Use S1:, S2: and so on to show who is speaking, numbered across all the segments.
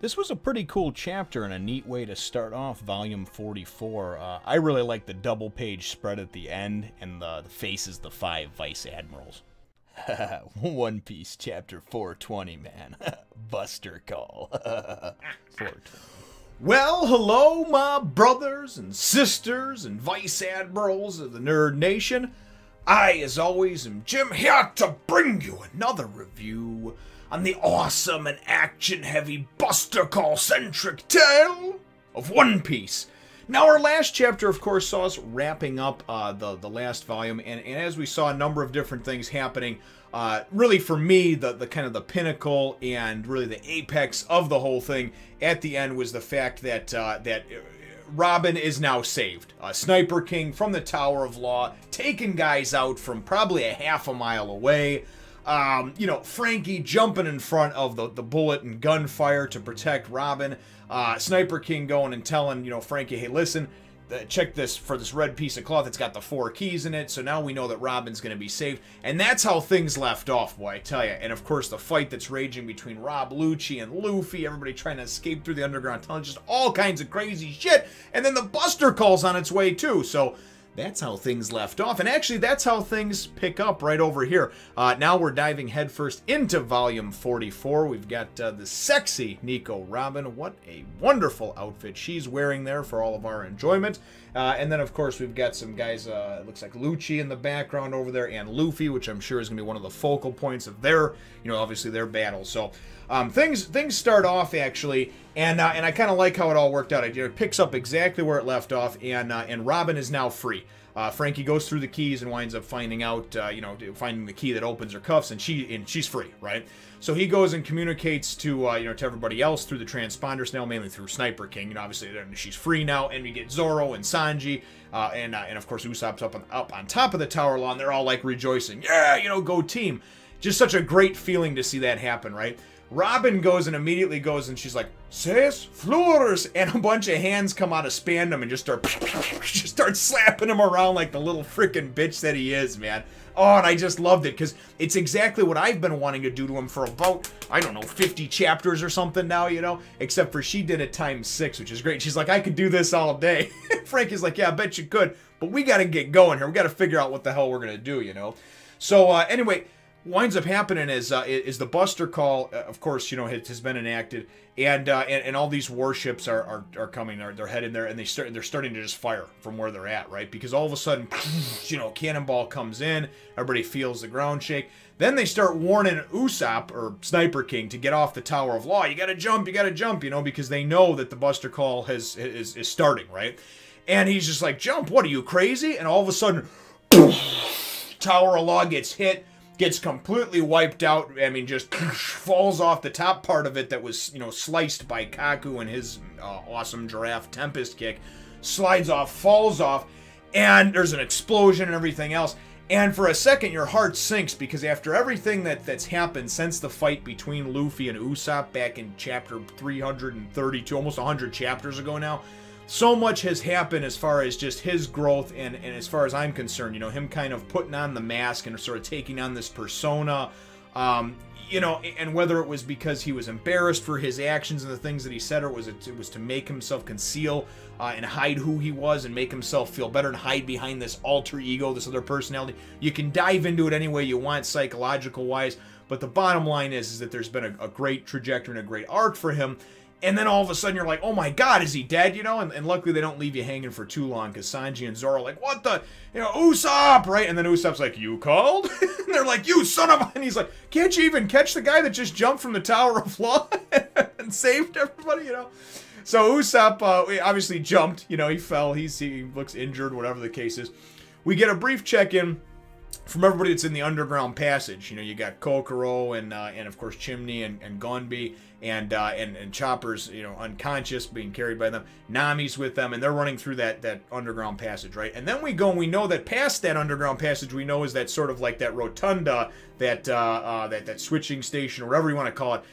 S1: This was a pretty cool chapter and a neat way to start off Volume 44. I really like the double-page spread at the end and the faces the 5 Vice Admirals. One Piece, Chapter 420, man. Buster Call. 420.
S2: Well, hello, my brothers and sisters and Vice Admirals of the Nerd Nation. I, as always, am Jim, here to bring you another review on the awesome and action-heavy Buster Call-centric tale of One Piece. Now, our last chapter, of course, saw us wrapping up the last volume, and as we saw a number of different things happening, really for me, the kind of the pinnacle and really the apex of the whole thing at the end was the fact that Robin is now saved. Sniper King from the Tower of Law, taking guys out from probably a half a mile away. You know, Frankie jumping in front of the bullet and gunfire to protect Robin. Sniper King going and telling, you know, Frankie, hey, listen, check this for this red piece of cloth. It's got the 4 keys in it, so now we know that Robin's going to be saved. And that's how things left off, boy, I tell you. And, of course, the fight that's raging between Rob, Lucci, and Luffy, everybody trying to escape through the underground tunnel, just all kinds of crazy shit. And then the Buster Call's on its way, too, so that's how things left off, and actually that's how things pick up right over here. Now we're diving headfirst into Volume 44. We've got the sexy Nico Robin. What a wonderful outfit she's wearing there for all of our enjoyment. And then, of course, we've got some guys, it looks like Lucci in the background over there, and Luffy, which I'm sure is going to be one of the focal points of their, you know, obviously their battle. So things start off, actually, and I kind of like how it all worked out. It picks up exactly where it left off, and Robin is now free. Frankie goes through the keys and winds up finding out, you know, finding the key that opens her cuffs, and she's free, right? So he goes and communicates to, you know, to everybody else through the transponders now, mainly through Sniper King. You know, obviously she's free now, and we get Zoro and Sanji, and of course Usopp's up on top of the Tower Law, and they're all like rejoicing, yeah, you know, go team. Just such a great feeling to see that happen, right? Robin goes and immediately goes and she's like, "Ses floors," and a bunch of hands come out of Spandam and just start slapping him around like the little freaking bitch that he is, man. Oh, and I just loved it because it's exactly what I've been wanting to do to him for about, I don't know, 50 chapters or something now, you know? Except for she did it ×6, which is great. She's like, I could do this all day. Frankie's like, yeah, I bet you could, but we got to get going here. We got to figure out what the hell we're going to do, you know? So, anyway, winds up happening is the Buster Call, of course, you know, has been enacted, and all these warships are coming. They're heading there, and they're starting to just fire from where they're at, right? Because all of a sudden, you know, Cannonball comes in, everybody feels the ground shake. Then they start warning Usopp or Sniper King to get off the Tower of Law. You gotta jump, you know, because they know that the Buster Call is starting, right? And he's just like, jump? What are you, crazy? And all of a sudden, Tower of Law gets hit. Gets completely wiped out. I mean, just falls off the top part of it that was, you know, sliced by Kaku and his awesome giraffe Tempest kick. Slides off, falls off, and there's an explosion and everything else. And for a second, your heart sinks because after everything that's happened since the fight between Luffy and Usopp back in chapter 332, almost 100 chapters ago now, so much has happened as far as just his growth and as far as I'm concerned, you know, him kind of putting on the mask and sort of taking on this persona, you know, and whether it was because he was embarrassed for his actions and the things that he said, or it was to make himself conceal and hide who he was and make himself feel better and hide behind this alter ego, this other personality. You can dive into it any way you want, psychological wise, but the bottom line is that there's been a great trajectory and a great arc for him. And then all of a sudden you're like, oh my god, is he dead, you know? And luckily they don't leave you hanging for too long because Sanji and Zoro are like, what the, you know, Usopp, right? And then Usopp's like, you called? And they're like, you son of a... And he's like, can't you even catch the guy that just jumped from the Tower of Law and saved everybody, you know? So Usopp obviously jumped, you know, he fell, he looks injured, whatever the case is. We get a brief check-in from everybody that's in the underground passage. You know, you got Kokoro and of course Chimney and Gonbi and Chopper's, you know, unconscious, being carried by them. Nami's with them, and they're running through that underground passage, right? And then we go and we know that past that underground passage, we know is that sort of like that rotunda, that switching station, or whatever you want to call it,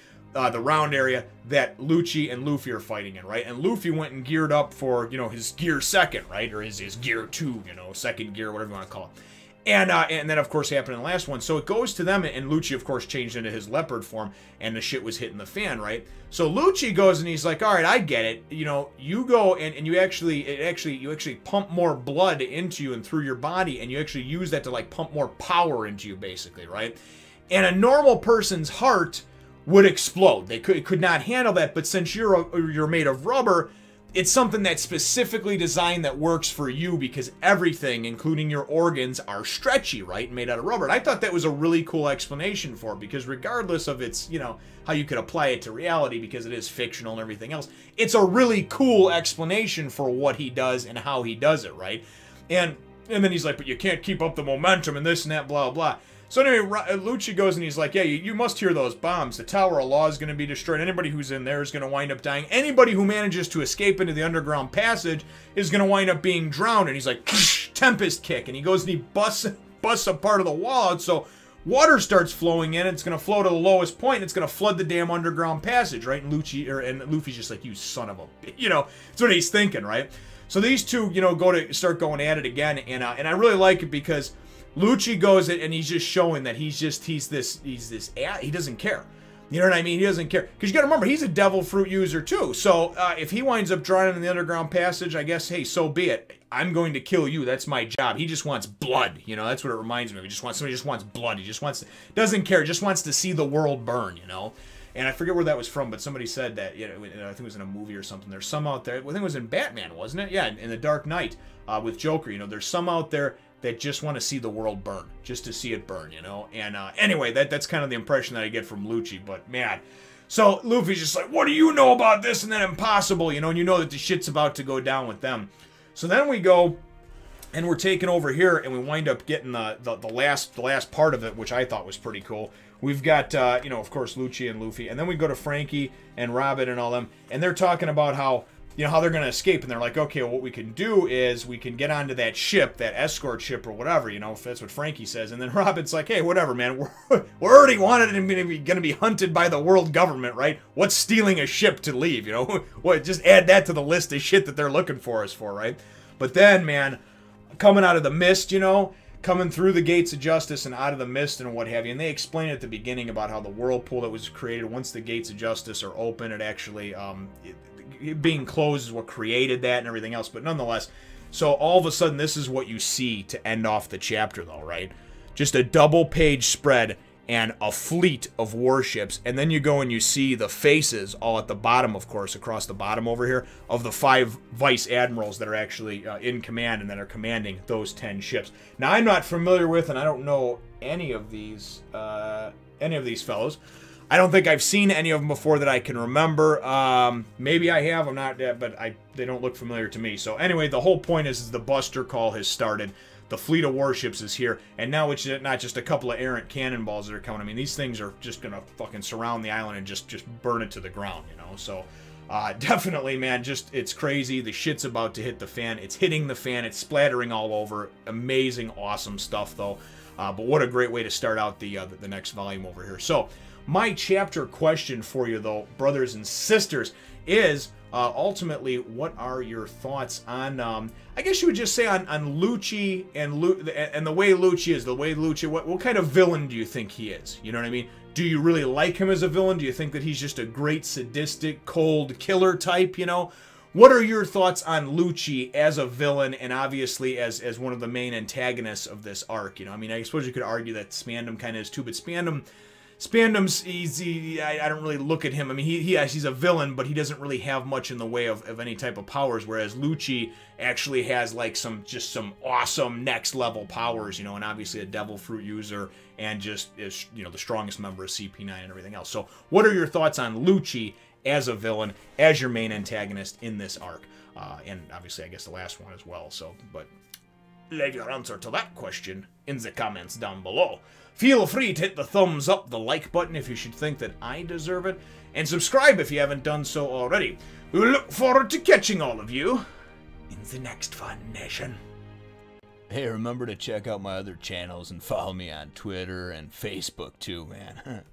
S2: the round area that Lucci and Luffy are fighting in, right? And Luffy went and geared up for, you know, his gear second, right? Or his gear 2, you know, second gear, whatever you want to call it. And then, of course, happened in the last one. So it goes to them, and Lucci, of course, changed into his leopard form, and the shit was hitting the fan, right? So Lucci goes, and he's like, all right, I get it. You know, you go, and you actually pump more blood into you and through your body, and you actually use that to, like, pump more power into you, basically, right? And a normal person's heart would explode. They could not handle that, but since you're made of rubber, it's something that's specifically designed that works for you because everything, including your organs, are stretchy, right? Made out of rubber. And I thought that was a really cool explanation for it because regardless of its, you know, how you could apply it to reality because it is fictional and everything else, it's a really cool explanation for what he does and how he does it, right? And then he's like, but you can't keep up the momentum and this and that, blah, blah. So anyway, Lucci goes and he's like, yeah, you must hear those bombs. The Tower of Law is going to be destroyed. Anybody who's in there is going to wind up dying. Anybody who manages to escape into the underground passage is going to wind up being drowned. And he's like, Tempest kick. And he goes and he busts a part of the wall out. So water starts flowing in. It's going to flow to the lowest point. And it's going to flood the damn underground passage, right? And Luffy's just like, you son of a... You know, that's what he's thinking, right? So these two, you know, start going at it again. And I really like it because... Lucci goes and he's just showing that he doesn't care. You know what I mean? He doesn't care. Because you got to remember, he's a devil fruit user too. So if he winds up drowning in the underground passage, I guess, hey, so be it. I'm going to kill you. That's my job. He just wants blood. You know, that's what it reminds me of. Somebody just wants blood. He just doesn't care. Just wants to see the world burn, you know? And I forget where that was from, but somebody said that, you know, I think it was in a movie or something. There's some out there, I think it was in Batman, wasn't it? Yeah, in The Dark Knight with Joker. You know, there's some out there that just want to see the world burn, just to see it burn, you know? And anyway, that's kind of the impression that I get from Lucci, but man. So Luffy's just like, what do you know about this and that impossible, you know? And you know that the shit's about to go down with them. So then we go, and we're taking over here, and we wind up getting the last part of it, which I thought was pretty cool. We've got, you know, of course, Lucci and Luffy, and then we go to Frankie and Robin and all them, and they're talking about how, you know, how they're going to escape, and they're like, okay, well, what we can do is we can get onto that ship, that escort ship or whatever, you know, if that's what Frankie says, and then Robin's like, hey, whatever, man, we're already wanted and going to be hunted by the world government, right? What's stealing a ship to leave, you know? What, just add that to the list of shit that they're looking for us for, right? But then, man, coming out of the mist, you know, coming through the gates of justice and out of the mist and what have you, and they explain at the beginning about how the whirlpool that was created, once the gates of justice are open, it actually, being closed is what created that and everything else, but nonetheless, so all of a sudden this is what you see to end off the chapter though, right? Just a double page spread and a fleet of warships, and then you go and you see the faces all at the bottom, of course, across the bottom over here, of the 5 vice admirals that are actually in command and that are commanding those 10 ships. Now I'm not familiar with, and I don't know any of these fellows. I don't think I've seen any of them before that I can remember. Maybe I have, I'm not, but they don't look familiar to me. So anyway, the whole point is the Buster Call has started. The fleet of warships is here, and now it's not just a couple of errant cannonballs that are coming. I mean, these things are just gonna fucking surround the island and just burn it to the ground, you know? So, definitely, man, it's crazy. The shit's about to hit the fan. It's hitting the fan. It's splattering all over. Amazing, awesome stuff, though. But what a great way to start out the next volume over here. So, my chapter question for you, though, brothers and sisters, is ultimately, what are your thoughts on, I guess you would just say on Lucci and the way Lucci is, what kind of villain do you think he is? You know what I mean? Do you really like him as a villain? Do you think that he's just a great sadistic, cold killer type, you know? What are your thoughts on Lucci as a villain and obviously as one of the main antagonists of this arc? You know, I mean, I suppose you could argue that Spandam kind of is too, but Spandam's easy. I don't really look at him. I mean, he's a villain, but he doesn't really have much in the way of any type of powers. Whereas Lucci actually has like some awesome next level powers, you know, and obviously a devil fruit user and just is, you know, the strongest member of CP9 and everything else. So, what are your thoughts on Lucci as a villain, as your main antagonist in this arc? And obviously, I guess the last one as well. So, but leave your answer to that question in the comments down below. Feel free to hit the thumbs up, the like button if you should think that I deserve it, and subscribe if you haven't done so already. We look forward to catching all of you in the next Fun Nation.
S1: Hey, remember to check out my other channels and follow me on Twitter and Facebook too, man.